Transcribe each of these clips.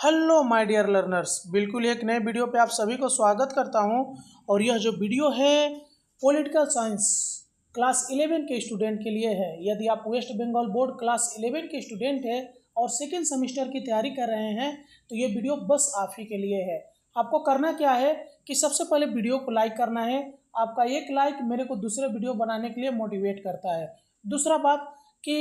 Hello my dear learners, बिल्कुल एक नए वीडियो पे आप सभी को स्वागत करता हूं। और यह जो वीडियो है पॉलिटिकल साइंस क्लास 11 के स्टूडेंट के लिए है। यदि आप वेस्ट बंगाल बोर्ड क्लास 11 के स्टूडेंट हैं और सेकेंड सेमेस्टर की तैयारी कर रहे हैं तो ये वीडियो बस आप ही के लिए है। आपको करना क्या है कि सबसे पहले वीडियो को लाइक करना है। आपका एक लाइक मेरे को दूसरे वीडियो बनाने के लिए मोटिवेट करता है। दूसरा बात कि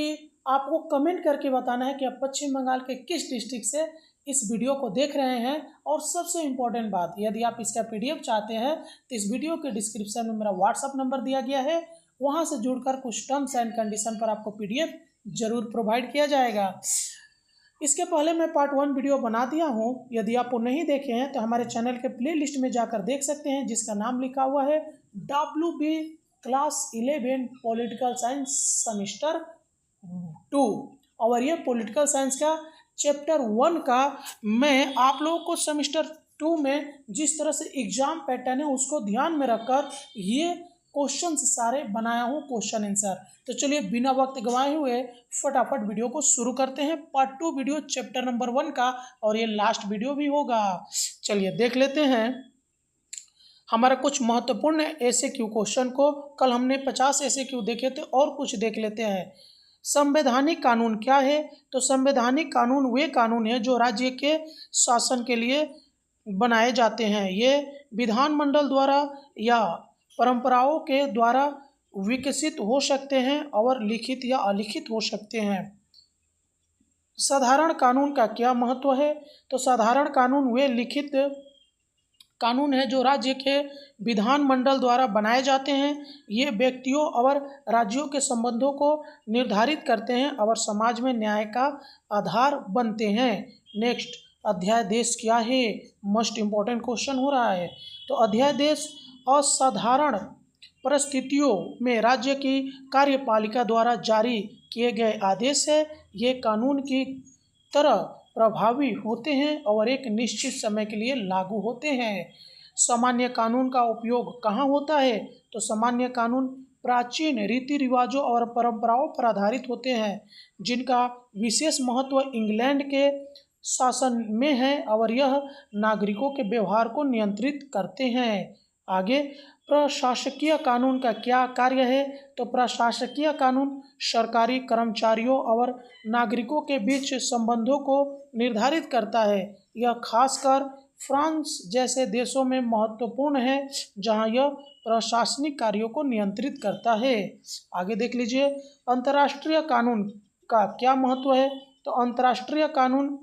आपको कमेंट करके बताना है कि आप पश्चिम बंगाल के किस डिस्ट्रिक्ट से इस वीडियो को देख रहे हैं। और सबसे इम्पोर्टेंट बात, यदि आप इसका पीडीएफ चाहते हैं तो इस वीडियो के डिस्क्रिप्शन में मेरा व्हाट्सअप नंबर दिया गया है, वहां से जुड़कर कुछ टर्म्स एंड कंडीशन पर आपको पीडीएफ जरूर प्रोवाइड किया जाएगा। इसके पहले मैं पार्ट 1 वीडियो बना दिया हूं, यदि आप वो नहीं देखे हैं तो हमारे चैनल के प्ले लिस्ट में जाकर देख सकते हैं, जिसका नाम लिखा हुआ है WB class 11 political science semester 2। और ये पॉलिटिकल साइंस का चैप्टर 1 का मैं आप लोगों को सेमेस्टर 2 में जिस तरह से एग्जाम पैटर्न है उसको ध्यान में रखकर ये क्वेश्चंस सारे बनाया हूँ, क्वेश्चन आंसर। तो चलिए बिना वक्त गंवाए हुए फटाफट वीडियो को शुरू करते हैं। पार्ट 2 वीडियो चैप्टर नंबर 1 का, और ये लास्ट वीडियो भी होगा। चलिए देख लेते हैं हमारा कुछ महत्वपूर्ण एसएक्यू क्वेश्चन को। कल हमने 50 एसएक्यू देखे थे, और कुछ देख लेते हैं। संवैधानिक कानून क्या है? तो संवैधानिक कानून वे कानून हैं जो राज्य के शासन के लिए बनाए जाते हैं। ये विधानमंडल द्वारा या परंपराओं के द्वारा विकसित हो सकते हैं और लिखित या अलिखित हो सकते हैं। साधारण कानून का क्या महत्व है? तो साधारण कानून वे लिखित कानून है जो राज्य के विधानमंडल द्वारा बनाए जाते हैं। ये व्यक्तियों और राज्यों के संबंधों को निर्धारित करते हैं और समाज में न्याय का आधार बनते हैं। नेक्स्ट, अध्यादेश क्या है? मोस्ट इम्पोर्टेंट क्वेश्चन हो रहा है। तो अध्यादेश असाधारण परिस्थितियों में राज्य की कार्यपालिका द्वारा जारी किए गए आदेश है। ये कानून की तरह प्रभावी होते हैं और एक निश्चित समय के लिए लागू होते हैं। सामान्य कानून का उपयोग कहाँ होता है? तो सामान्य कानून प्राचीन रीति रिवाजों और परंपराओं पर आधारित होते हैं, जिनका विशेष महत्व इंग्लैंड के शासन में है और यह नागरिकों के व्यवहार को नियंत्रित करते हैं। आगे, प्रशासकीय कानून का क्या कार्य है? तो प्रशासकीय कानून सरकारी कर्मचारियों और नागरिकों के बीच संबंधों को निर्धारित करता है। यह खासकर फ्रांस जैसे देशों में महत्वपूर्ण है, जहां यह प्रशासनिक कार्यों को नियंत्रित करता है। आगे देख लीजिए, अंतर्राष्ट्रीय कानून का क्या महत्व है? तो अंतर्राष्ट्रीय कानून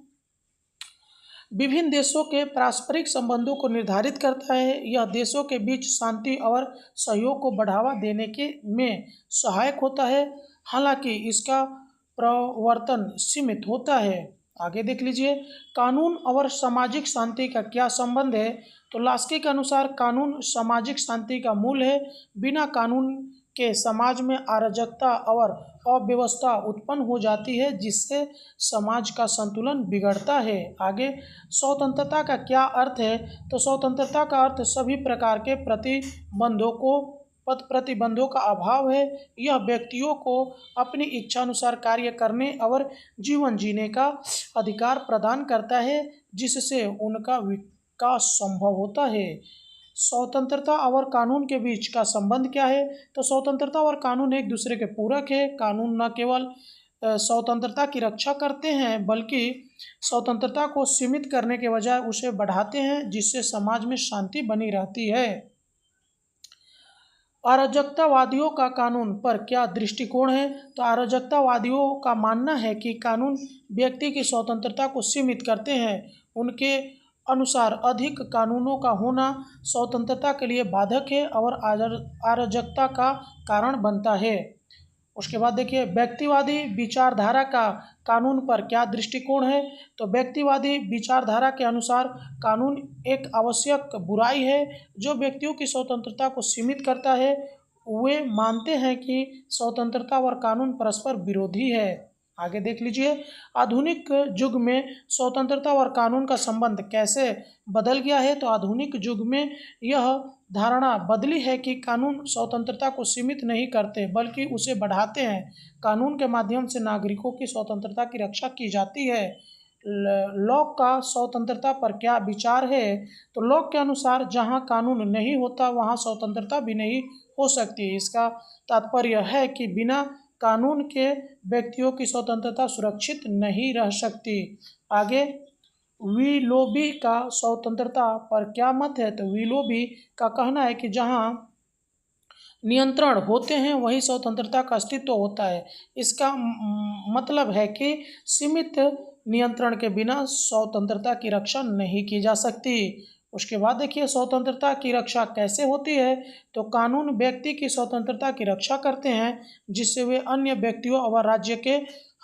विभिन्न देशों के पारस्परिक संबंधों को निर्धारित करता है। यह देशों के बीच शांति और सहयोग को बढ़ावा देने के में सहायक होता है, हालांकि इसका प्रवर्तन सीमित होता है। आगे देख लीजिए, कानून और सामाजिक शांति का क्या संबंध है? तो लास्की के अनुसार कानून सामाजिक शांति का मूल है। बिना कानून के समाज में अराजकता और अव्यवस्था उत्पन्न हो जाती है, जिससे समाज का संतुलन बिगड़ता है। आगे, स्वतंत्रता का क्या अर्थ है? तो स्वतंत्रता का अर्थ सभी प्रकार के प्रतिबंधों का अभाव है। यह व्यक्तियों को अपनी इच्छानुसार कार्य करने और जीवन जीने का अधिकार प्रदान करता है, जिससे उनका विकास संभव होता है। स्वतंत्रता और कानून के बीच का संबंध क्या है? तो स्वतंत्रता और कानून एक दूसरे के पूरक है। कानून न केवल स्वतंत्रता की रक्षा करते हैं, बल्कि स्वतंत्रता को सीमित करने के बजाय उसे बढ़ाते हैं, जिससे समाज में शांति बनी रहती है। अराजकतावादियों का कानून पर क्या दृष्टिकोण है? तो अराजकतावादियों का मानना है कि कानून व्यक्ति की स्वतंत्रता को सीमित करते हैं। उनके अनुसार अधिक कानूनों का होना स्वतंत्रता के लिए बाधक है और अराजकता का कारण बनता है। उसके बाद देखिए, व्यक्तिवादी विचारधारा का कानून पर क्या दृष्टिकोण है? तो व्यक्तिवादी विचारधारा के अनुसार कानून एक आवश्यक बुराई है जो व्यक्तियों की स्वतंत्रता को सीमित करता है। वे मानते हैं कि स्वतंत्रता और कानून परस्पर विरोधी है। आगे देख लीजिए, आधुनिक युग में स्वतंत्रता और कानून का संबंध कैसे बदल गया है? तो आधुनिक युग में यह धारणा बदली है कि कानून स्वतंत्रता को सीमित नहीं करते, बल्कि उसे बढ़ाते हैं। कानून के माध्यम से नागरिकों की स्वतंत्रता की रक्षा की जाती है। लॉक का स्वतंत्रता पर क्या विचार है? तो लॉक के अनुसार जहां कानून नहीं होता वहां स्वतंत्रता भी नहीं हो सकती। इसका तात्पर्य है कि बिना कानून के व्यक्तियों की स्वतंत्रता सुरक्षित नहीं रह सकती। आगे, विलोबी का स्वतंत्रता पर क्या मत है? तो विलोबी का कहना है कि जहां नियंत्रण होते हैं वही स्वतंत्रता का अस्तित्व होता है। इसका मतलब है कि सीमित नियंत्रण के बिना स्वतंत्रता की रक्षा नहीं की जा सकती। उसके बाद देखिए स्वतंत्रता की रक्षा कैसे होती है? तो कानून व्यक्ति की स्वतंत्रता की रक्षा करते हैं जिससे वे अन्य व्यक्तियों और राज्य के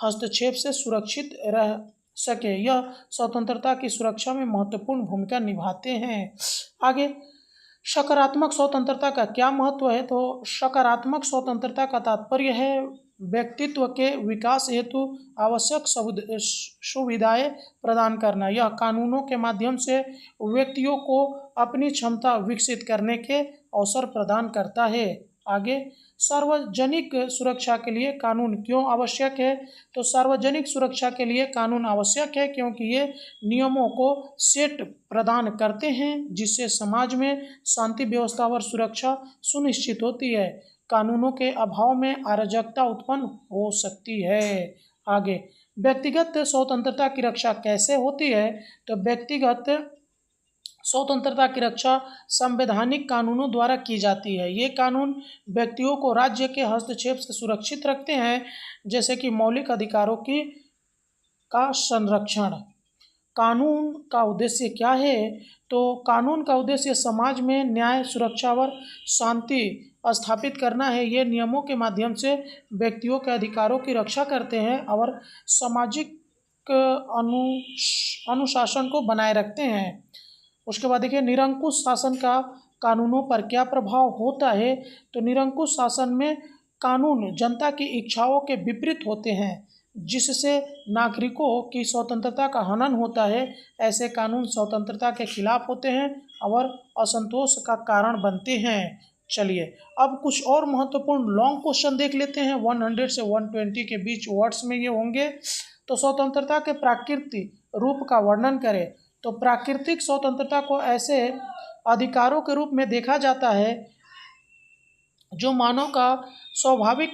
हस्तक्षेप से सुरक्षित रह सके। यह स्वतंत्रता की सुरक्षा में महत्वपूर्ण भूमिका निभाते हैं। आगे, सकारात्मक स्वतंत्रता का क्या महत्व है? तो सकारात्मक स्वतंत्रता का तात्पर्य है व्यक्तित्व के विकास हेतु आवश्यक सुविधाएं प्रदान करना। यह कानूनों के माध्यम से व्यक्तियों को अपनी क्षमता विकसित करने के अवसर प्रदान करता है। आगे, सार्वजनिक सुरक्षा के लिए कानून क्यों आवश्यक है? तो सार्वजनिक सुरक्षा के लिए कानून आवश्यक है क्योंकि ये नियमों को सेट प्रदान करते हैं जिससे समाज में शांति व्यवस्था और सुरक्षा सुनिश्चित होती है। कानूनों के अभाव में अराजकता उत्पन्न हो सकती है। आगे, व्यक्तिगत स्वतंत्रता की रक्षा कैसे होती है? तो व्यक्तिगत स्वतंत्रता की रक्षा संवैधानिक कानूनों द्वारा की जाती है। ये कानून व्यक्तियों को राज्य के हस्तक्षेप से सुरक्षित रखते हैं, जैसे कि मौलिक अधिकारों का संरक्षण। कानून का उद्देश्य क्या है? तो कानून का उद्देश्य समाज में न्याय, सुरक्षा और शांति स्थापित करना है। ये नियमों के माध्यम से व्यक्तियों के अधिकारों की रक्षा करते हैं और सामाजिक अनुशासन को बनाए रखते हैं। उसके बाद देखिए निरंकुश शासन का कानूनों पर क्या प्रभाव होता है? तो निरंकुश शासन में कानून जनता की इच्छाओं के विपरीत होते हैं जिससे नागरिकों की स्वतंत्रता का हनन होता है। ऐसे कानून स्वतंत्रता के खिलाफ होते हैं और असंतोष का कारण बनते हैं। चलिए अब कुछ और महत्वपूर्ण लॉन्ग क्वेश्चन देख लेते हैं। 100 से 120 के बीच वर्ड्स में ये होंगे। तो स्वतंत्रता के प्राकृतिक रूप का वर्णन करें। तो प्राकृतिक स्वतंत्रता को ऐसे अधिकारों के रूप में देखा जाता है जो मानव का स्वाभाविक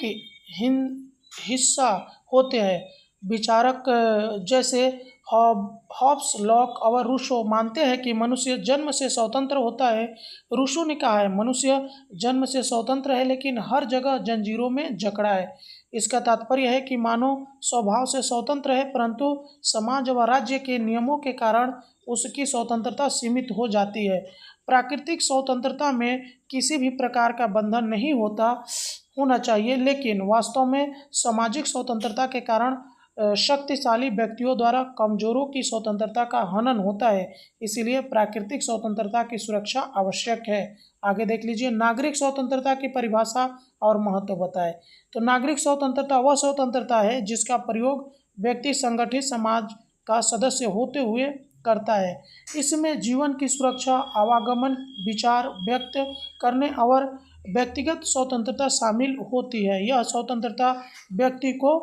हिस्सा होते हैं। विचारक जैसे हॉब्स, लॉक और रूसो मानते हैं कि मनुष्य जन्म से स्वतंत्र होता है। रूसो ने कहा है मनुष्य जन्म से स्वतंत्र है लेकिन हर जगह जंजीरों में जकड़ा है। इसका तात्पर्य है कि मानव स्वभाव से स्वतंत्र है परंतु समाज व राज्य के नियमों के कारण उसकी स्वतंत्रता सीमित हो जाती है। प्राकृतिक स्वतंत्रता में किसी भी प्रकार का बंधन नहीं होना चाहिए, लेकिन वास्तव में सामाजिक स्वतंत्रता के कारण शक्तिशाली व्यक्तियों द्वारा कमजोरों की स्वतंत्रता का हनन होता है। इसीलिए प्राकृतिक स्वतंत्रता की सुरक्षा आवश्यक है। आगे देख लीजिए नागरिक स्वतंत्रता की परिभाषा और महत्व बताएं। तो नागरिक स्वतंत्रता वह स्वतंत्रता है जिसका प्रयोग व्यक्ति संगठित समाज का सदस्य होते हुए करता है। इसमें जीवन की सुरक्षा, आवागमन, विचार व्यक्त करने और व्यक्तिगत स्वतंत्रता शामिल होती है। यह स्वतंत्रता व्यक्ति को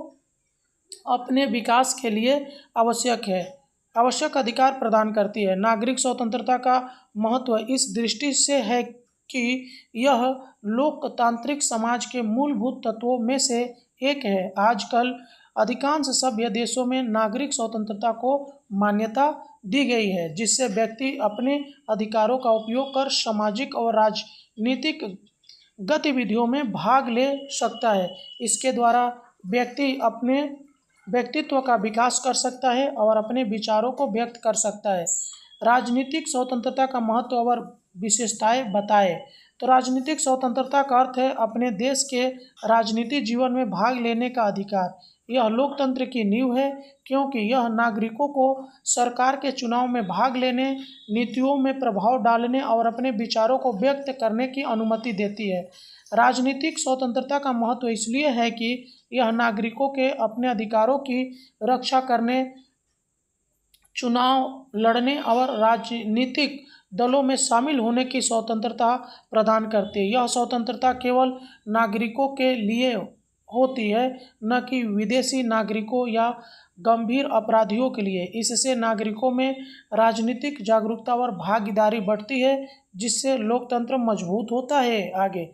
अपने विकास के लिए आवश्यक अधिकार प्रदान करती है। नागरिक स्वतंत्रता का महत्व इस दृष्टि से है कि यह लोकतांत्रिक समाज के मूलभूत तत्वों में से एक है। आजकल अधिकांश सभ्य देशों में नागरिक स्वतंत्रता को मान्यता दी गई है जिससे व्यक्ति अपने अधिकारों का उपयोग कर सामाजिक और राजनीतिक गतिविधियों में भाग ले सकता है। इसके द्वारा व्यक्ति अपने व्यक्तित्व का विकास कर सकता है और अपने विचारों को व्यक्त कर सकता है। राजनीतिक स्वतंत्रता का महत्व और विशेषताएं बताएं। तो राजनीतिक स्वतंत्रता का अर्थ है अपने देश के राजनीतिक जीवन में भाग लेने का अधिकार। यह लोकतंत्र की नींव है क्योंकि यह नागरिकों को सरकार के चुनाव में भाग लेने, नीतियों में प्रभाव डालने और अपने विचारों को व्यक्त करने की अनुमति देती है। राजनीतिक स्वतंत्रता का महत्व इसलिए है कि यह नागरिकों के अपने अधिकारों की रक्षा करने, चुनाव लड़ने और राजनीतिक दलों में शामिल होने की स्वतंत्रता प्रदान करती है। यह स्वतंत्रता केवल नागरिकों के लिए होती है, न कि विदेशी नागरिकों या गंभीर अपराधियों के लिए। इससे नागरिकों में राजनीतिक जागरूकता और भागीदारी बढ़ती है, जिससे लोकतंत्र मजबूत होता है। आगे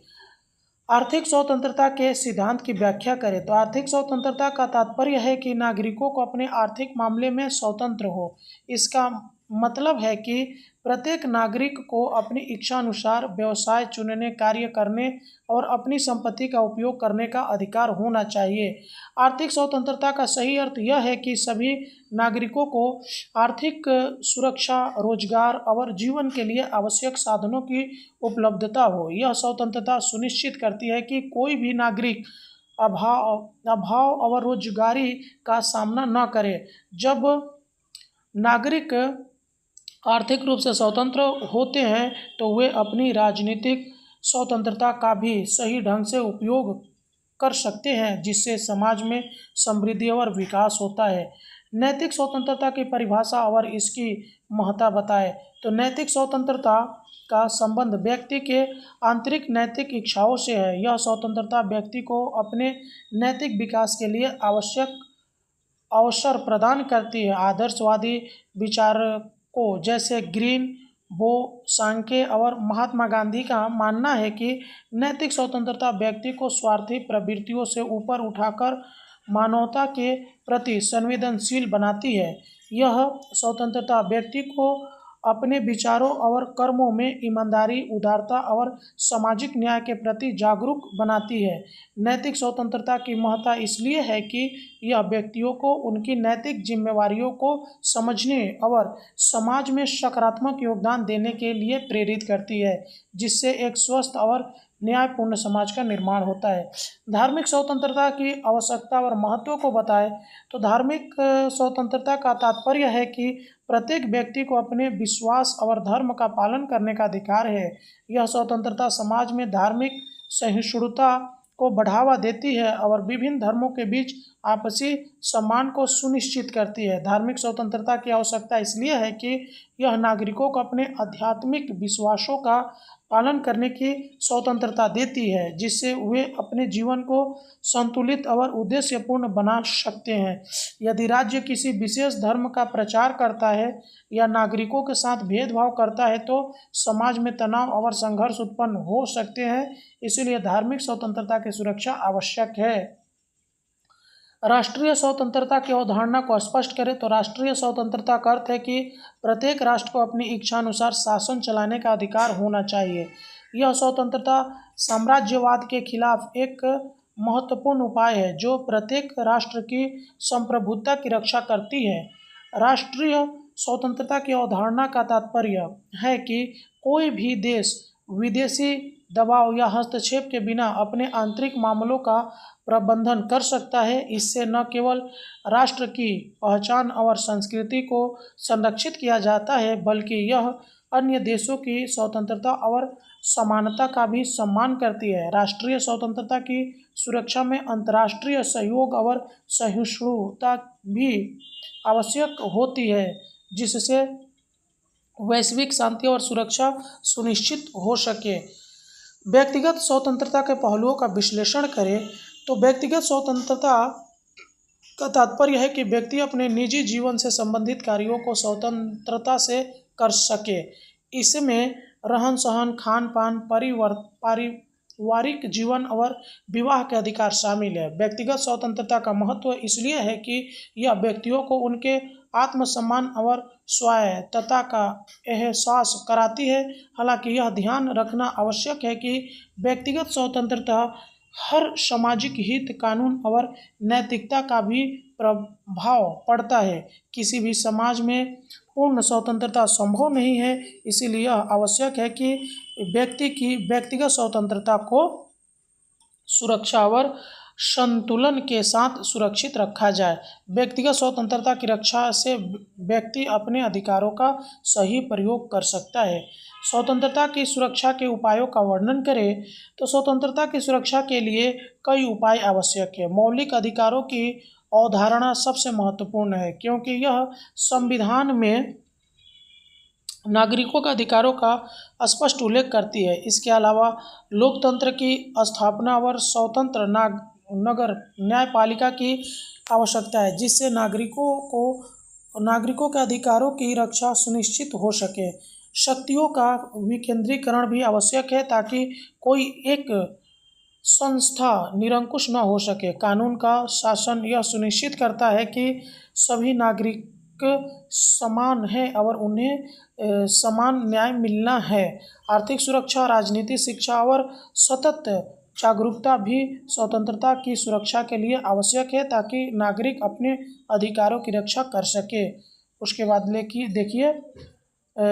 आर्थिक स्वतंत्रता के सिद्धांत की व्याख्या करें तो आर्थिक स्वतंत्रता का तात्पर्य है कि नागरिकों को अपने आर्थिक मामले में स्वतंत्र हो। इसका मतलब है कि प्रत्येक नागरिक को अपनी इच्छा अनुसार व्यवसाय चुनने, कार्य करने और अपनी संपत्ति का उपयोग करने का अधिकार होना चाहिए। आर्थिक स्वतंत्रता का सही अर्थ यह है कि सभी नागरिकों को आर्थिक सुरक्षा, रोजगार और जीवन के लिए आवश्यक साधनों की उपलब्धता हो। यह स्वतंत्रता सुनिश्चित करती है कि कोई भी नागरिक अभाव और रोजगारी का सामना न करे। जब नागरिक आर्थिक रूप से स्वतंत्र होते हैं तो वे अपनी राजनीतिक स्वतंत्रता का भी सही ढंग से उपयोग कर सकते हैं, जिससे समाज में समृद्धि और विकास होता है। नैतिक स्वतंत्रता की परिभाषा और इसकी महत्ता बताएं तो नैतिक स्वतंत्रता का संबंध व्यक्ति के आंतरिक नैतिक इच्छाओं से है। यह स्वतंत्रता व्यक्ति को अपने नैतिक विकास के लिए आवश्यक अवसर प्रदान करती है। आदर्शवादी विचारकों जैसे ग्रीन, बो, सांके और महात्मा गांधी का मानना है कि नैतिक स्वतंत्रता व्यक्ति को स्वार्थी प्रवृत्तियों से ऊपर उठाकर मानवता के प्रति संवेदनशील बनाती है। यह स्वतंत्रता व्यक्ति को अपने विचारों और कर्मों में ईमानदारी, उदारता और सामाजिक न्याय के प्रति जागरूक बनाती है। नैतिक स्वतंत्रता की महत्ता इसलिए है कि यह व्यक्तियों को उनकी नैतिक जिम्मेवारियों को समझने और समाज में सकारात्मक योगदान देने के लिए प्रेरित करती है, जिससे एक स्वस्थ और न्यायपूर्ण समाज का निर्माण होता है। धार्मिक स्वतंत्रता की आवश्यकता और महत्व को बताएं तो धार्मिक स्वतंत्रता का तात्पर्य है कि प्रत्येक व्यक्ति को अपने विश्वास और धर्म का पालन करने का अधिकार है। यह स्वतंत्रता समाज में धार्मिक सहिष्णुता को बढ़ावा देती है और विभिन्न धर्मों के बीच आपसी सम्मान को सुनिश्चित करती है। धार्मिक स्वतंत्रता की आवश्यकता इसलिए है कि यह नागरिकों को अपने आध्यात्मिक विश्वासों का पालन करने की स्वतंत्रता देती है, जिससे वे अपने जीवन को संतुलित और उद्देश्यपूर्ण बना सकते हैं। यदि राज्य किसी विशेष धर्म का प्रचार करता है या नागरिकों के साथ भेदभाव करता है तो समाज में तनाव और संघर्ष उत्पन्न हो सकते हैं। इसलिए धार्मिक स्वतंत्रता की सुरक्षा आवश्यक है। राष्ट्रीय स्वतंत्रता की अवधारणा को स्पष्ट करें तो राष्ट्रीय स्वतंत्रता का अर्थ है कि प्रत्येक राष्ट्र को अपनी इच्छानुसार शासन चलाने का अधिकार होना चाहिए। यह स्वतंत्रता साम्राज्यवाद के खिलाफ एक महत्वपूर्ण उपाय है जो प्रत्येक राष्ट्र की संप्रभुता की रक्षा करती है। राष्ट्रीय स्वतंत्रता की अवधारणा का तात्पर्य है कि कोई भी देश विदेशी दबाव या हस्तक्षेप के बिना अपने आंतरिक मामलों का प्रबंधन कर सकता है। इससे न केवल राष्ट्र की पहचान और संस्कृति को संरक्षित किया जाता है, बल्कि यह अन्य देशों की स्वतंत्रता और समानता का भी सम्मान करती है। राष्ट्रीय स्वतंत्रता की सुरक्षा में अंतर्राष्ट्रीय सहयोग और सहिष्णुता भी आवश्यक होती है, जिससे वैश्विक शांति और सुरक्षा सुनिश्चित हो सके। व्यक्तिगत स्वतंत्रता के पहलुओं का विश्लेषण करें तो व्यक्तिगत स्वतंत्रता का तात्पर्य है कि व्यक्ति अपने निजी जीवन से संबंधित कार्यों को स्वतंत्रता से कर सके। इसमें रहन सहन, खान पान, पारिवारिक जीवन और विवाह के अधिकार शामिल है। व्यक्तिगत स्वतंत्रता का महत्व इसलिए है कि यह व्यक्तियों को उनके आत्मसम्मान और स्वायत्तता का एहसास कराती है। हालांकि यह ध्यान रखना आवश्यक है कि व्यक्तिगत स्वतंत्रता हर सामाजिक हित, कानून और नैतिकता का भी प्रभाव पड़ता है। किसी भी समाज में पूर्ण स्वतंत्रता संभव नहीं है, इसीलिए यह आवश्यक है कि व्यक्ति की व्यक्तिगत स्वतंत्रता को सुरक्षा और संतुलन के साथ सुरक्षित रखा जाए। व्यक्तिगत स्वतंत्रता की रक्षा से व्यक्ति अपने अधिकारों का सही प्रयोग कर सकता है। स्वतंत्रता की सुरक्षा के उपायों का वर्णन करें तो स्वतंत्रता की सुरक्षा के लिए कई उपाय आवश्यक है। मौलिक अधिकारों की अवधारणा सबसे महत्वपूर्ण है, क्योंकि यह संविधान में नागरिकों के अधिकारों का स्पष्ट उल्लेख करती है। इसके अलावा लोकतंत्र की स्थापना और स्वतंत्र नगर न्यायपालिका की आवश्यकता है, जिससे नागरिकों के अधिकारों की रक्षा सुनिश्चित हो सके। शक्तियों का विकेंद्रीकरण भी आवश्यक है ताकि कोई एक संस्था निरंकुश न हो सके। कानून का शासन यह सुनिश्चित करता है कि सभी नागरिक समान हैं और उन्हें समान न्याय मिलना है। आर्थिक सुरक्षा, राजनीतिक शिक्षा और सतत जागरूकता भी स्वतंत्रता की सुरक्षा के लिए आवश्यक है ताकि नागरिक अपने अधिकारों की रक्षा कर सके। उसके बाद देखिए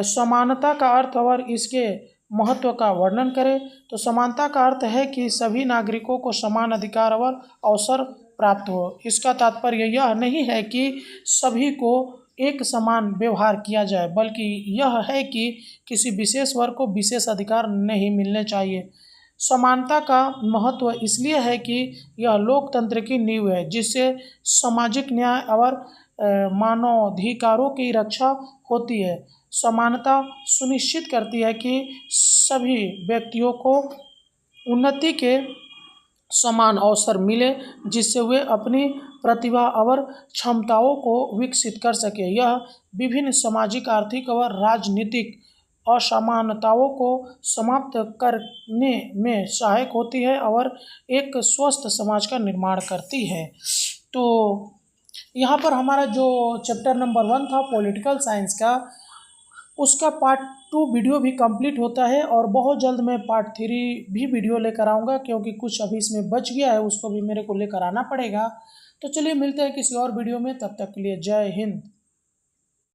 समानता का अर्थ और इसके महत्व का वर्णन करें तो समानता का अर्थ है कि सभी नागरिकों को समान अधिकार और अवसर प्राप्त हो। इसका तात्पर्य यह नहीं है कि सभी को एक समान व्यवहार किया जाए, बल्कि यह है कि किसी विशेष वर्ग को विशेष अधिकार नहीं मिलने चाहिए। समानता का महत्व इसलिए है कि यह लोकतंत्र की नींव है, जिससे सामाजिक न्याय और मानवाधिकारों की रक्षा होती है। समानता सुनिश्चित करती है कि सभी व्यक्तियों को उन्नति के समान अवसर मिले, जिससे वे अपनी प्रतिभा और क्षमताओं को विकसित कर सके। यह विभिन्न सामाजिक, आर्थिक और राजनीतिक असमानताओं को समाप्त करने में सहायक होती है और एक स्वस्थ समाज का निर्माण करती है। तो यहाँ पर हमारा जो चैप्टर नंबर 1 था पॉलिटिकल साइंस का, उसका पार्ट 2 वीडियो भी कंप्लीट होता है और बहुत जल्द मैं पार्ट 3 भी वीडियो लेकर आऊँगा, क्योंकि कुछ अभी इसमें बच गया है, उसको भी मेरे को लेकर आना पड़ेगा। तो चलिए मिलते हैं किसी और वीडियो में, तब तक के लिए जय हिंद।